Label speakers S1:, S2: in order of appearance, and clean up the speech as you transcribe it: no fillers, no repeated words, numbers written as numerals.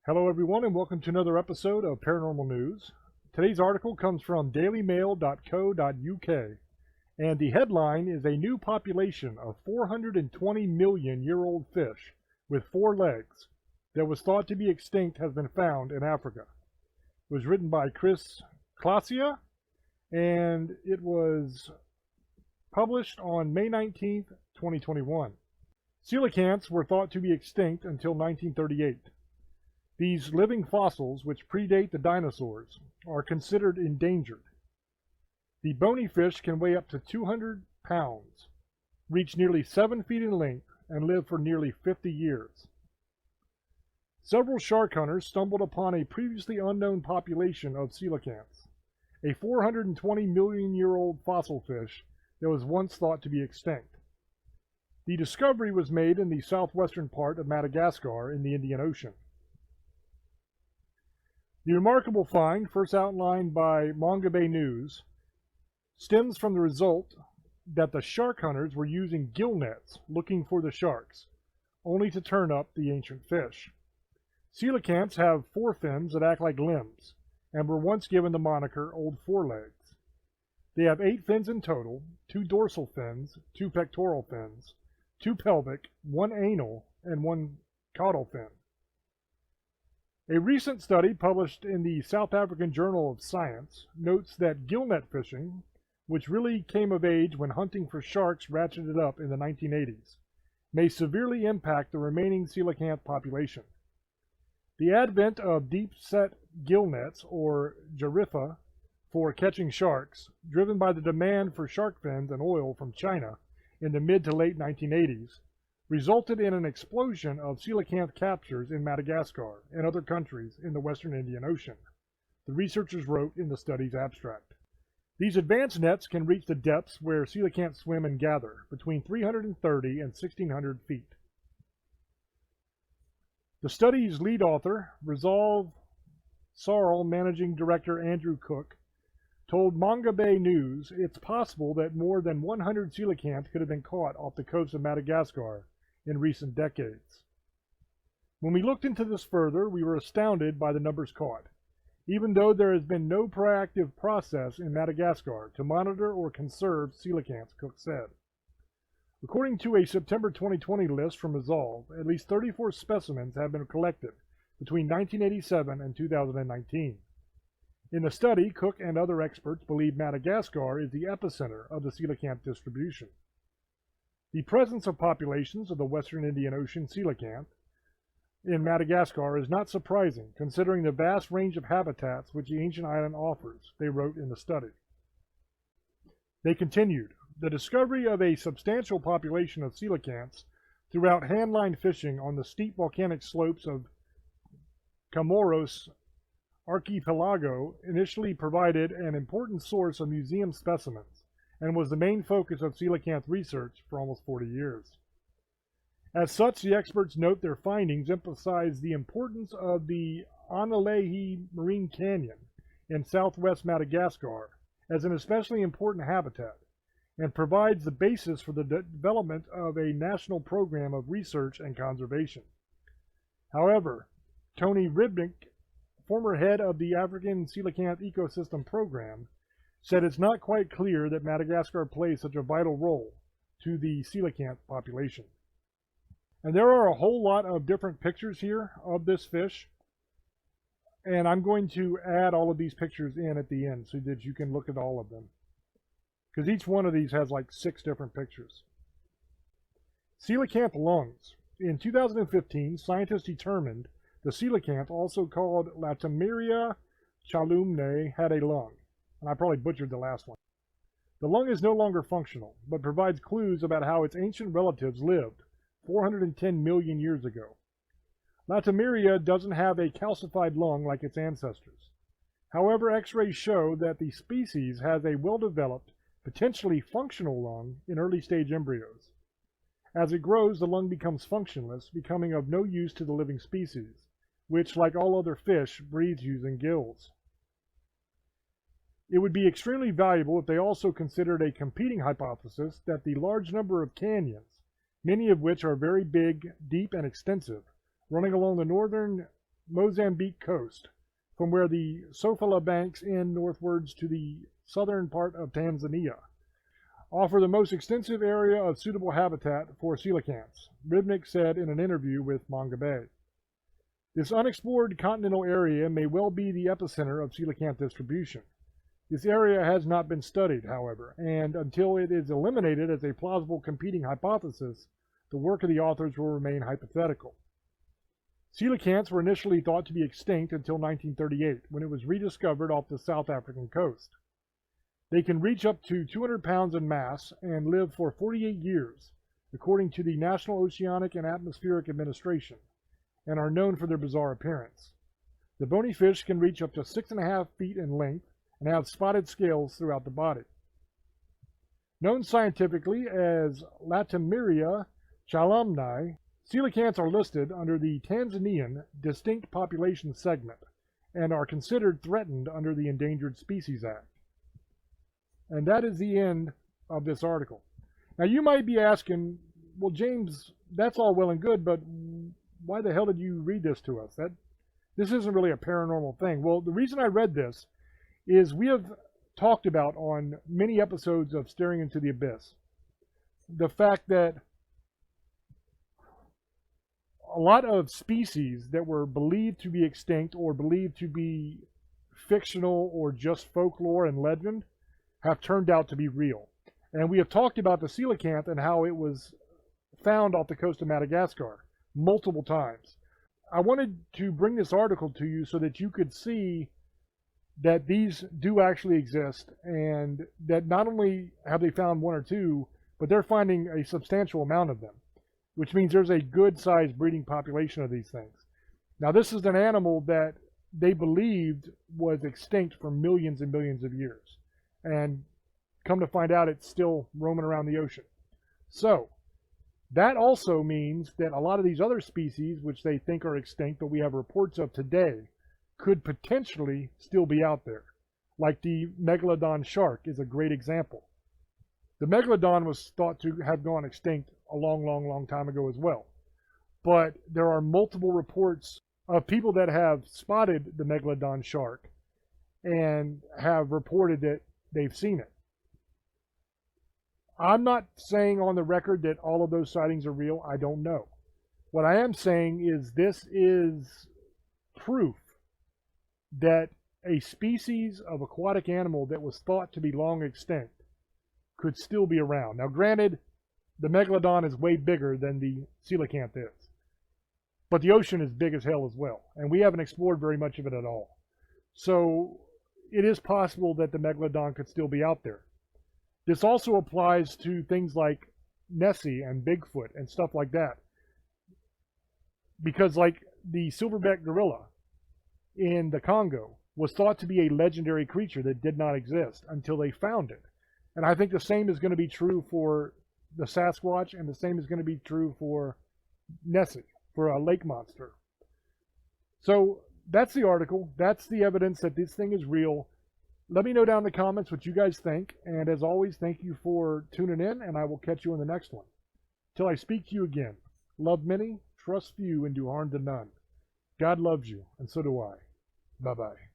S1: Hello, everyone, and welcome to another episode of Paranormal News. Today's article comes from dailymail.co.uk, and the headline is A New Population of 420 Million Year Old Fish with 4 Legs that was thought to be extinct has been found in Africa. It was written by Chris Clasia, and it was published on May 19th, 2021. Coelacanths were thought to be extinct until 1938. These living fossils, which predate the dinosaurs, are considered endangered. The bony fish can weigh up to 200 pounds, reach nearly 7 feet in length, and live for nearly 50 years. Several shark hunters stumbled upon a previously unknown population of coelacanths, a 420 million year old fossil fish that was once thought to be extinct. The discovery was made in the southwestern part of Madagascar in the Indian Ocean. The remarkable find, first outlined by Mongabay News, stems from the result that the shark hunters were using gill nets looking for the sharks, only to turn up the ancient fish. Coelacanths have forefins that act like limbs, and were once given the moniker Old Forelegs. They have 8 fins in total, 2 dorsal fins, 2 pectoral fins, 2 pelvic, 1 anal, and 1 caudal fin. A recent study published in the South African Journal of Science notes that gillnet fishing, which really came of age when hunting for sharks ratcheted up in the 1980s, may severely impact the remaining coelacanth population. The advent of deep-set gillnets, or jariffa, for catching sharks, driven by the demand for shark fins and oil from China in the mid to late 1980s, resulted in an explosion of coelacanth captures in Madagascar and other countries in the western Indian Ocean, the researchers wrote in the study's abstract. These advanced nets can reach the depths where coelacanths swim and gather, between 330 and 1,600 feet. The study's lead author, Resolve Sarl Managing Director Andrew Cook, told Mongabay News it's possible that more than 100 coelacanths could have been caught off the coast of Madagascar in recent decades. When we looked into this further, we were astounded by the numbers caught, even though there has been no proactive process in Madagascar to monitor or conserve coelacanths, Cook said. According to a September 2020 list from Resolve, at least 34 specimens have been collected between 1987 and 2019. In the study, Cook and other experts believe Madagascar is the epicenter of the coelacanth distribution. The presence of populations of the western Indian Ocean coelacanth in Madagascar is not surprising, considering the vast range of habitats which the ancient island offers, they wrote in the study. They continued, the discovery of a substantial population of coelacanths throughout handline fishing on the steep volcanic slopes of Comoros Archipelago initially provided an important source of museum specimens, and was the main focus of coelacanth research for almost 40 years. As such, the experts note their findings emphasize the importance of the Analehi Marine Canyon in southwest Madagascar as an especially important habitat, and provides the basis for the development of a national program of research and conservation. However, Tony Ribnick, former head of the African Coelacanth Ecosystem Program, said it's not quite clear that Madagascar plays such a vital role to the coelacanth population. And there are a whole lot of different pictures here of this fish, and I'm going to add all of these pictures in at the end so that you can look at all of them, because each one of these has like 6 different pictures. Coelacanth lungs. In 2015, scientists determined the coelacanth, also called Latimeria chalumnae, had a lung, and I probably butchered the last one. The lung is no longer functional, but provides clues about how its ancient relatives lived 410 million years ago. Latimeria doesn't have a calcified lung like its ancestors. However, X-rays show that the species has a well-developed, potentially functional lung in early-stage embryos. As it grows, the lung becomes functionless, becoming of no use to the living species, which, like all other fish, breathes using gills. It would be extremely valuable if they also considered a competing hypothesis that the large number of canyons, many of which are very big, deep, and extensive, running along the northern Mozambique coast, from where the Sofala banks end northwards to the southern part of Tanzania, offer the most extensive area of suitable habitat for coelacanths, Ribnick said in an interview with Manga Bay. This unexplored continental area may well be the epicenter of coelacanth distribution. This area has not been studied, however, and until it is eliminated as a plausible competing hypothesis, the work of the authors will remain hypothetical. Coelacanths were initially thought to be extinct until 1938, when it was rediscovered off the South African coast. They can reach up to 200 pounds in mass and live for 48 years, according to the National Oceanic and Atmospheric Administration, and are known for their bizarre appearance. The bony fish can reach up to 6.5 feet in length and have spotted scales throughout the body. Known scientifically as Latimeria chalamni, coelacanths are listed under the Tanzanian Distinct Population Segment and are considered threatened under the Endangered Species Act. And that is the end of this article. Now you might be asking, well, James, that's all well and good, but why the hell did you read this to us? This isn't really a paranormal thing. Well, the reason I read this is we have talked about on many episodes of Staring into the Abyss the fact that a lot of species that were believed to be extinct or believed to be fictional or just folklore and legend have turned out to be real. And we have talked about the coelacanth and how it was found off the coast of Madagascar multiple times. I wanted to bring this article to you so that you could see that these do actually exist, and that not only have they found one or two, but they're finding a substantial amount of them, which means there's a good-sized breeding population of these things. Now, this is an animal that they believed was extinct for millions and millions of years, and come to find out it's still roaming around the ocean. So, that also means that a lot of these other species, which they think are extinct, but we have reports of today, could potentially still be out there. Like the Megalodon Shark is a great example. The Megalodon was thought to have gone extinct a long time ago as well. But there are multiple reports of people that have spotted the Megalodon Shark and have reported that they've seen it. I'm not saying on the record that all of those sightings are real. I don't know. What I am saying is this is proof that a species of aquatic animal that was thought to be long extinct could still be around. Now, granted, the Megalodon is way bigger than the coelacanth is, but the ocean is big as hell as well, and we haven't explored very much of it at all. So it is possible that the Megalodon could still be out there. This also applies to things like Nessie and Bigfoot and stuff like that, because like the silverback gorilla in the Congo was thought to be a legendary creature that did not exist until they found it. And I think the same is going to be true for the Sasquatch, and the same is going to be true for Nessie, for a lake monster. So that's the article. That's the evidence that this thing is real. Let me know down in the comments what you guys think. And as always, thank you for tuning in, and I will catch you in the next one. Till I speak to you again, love many, trust few, and do harm to none. God loves you, and so do I. Bye-bye.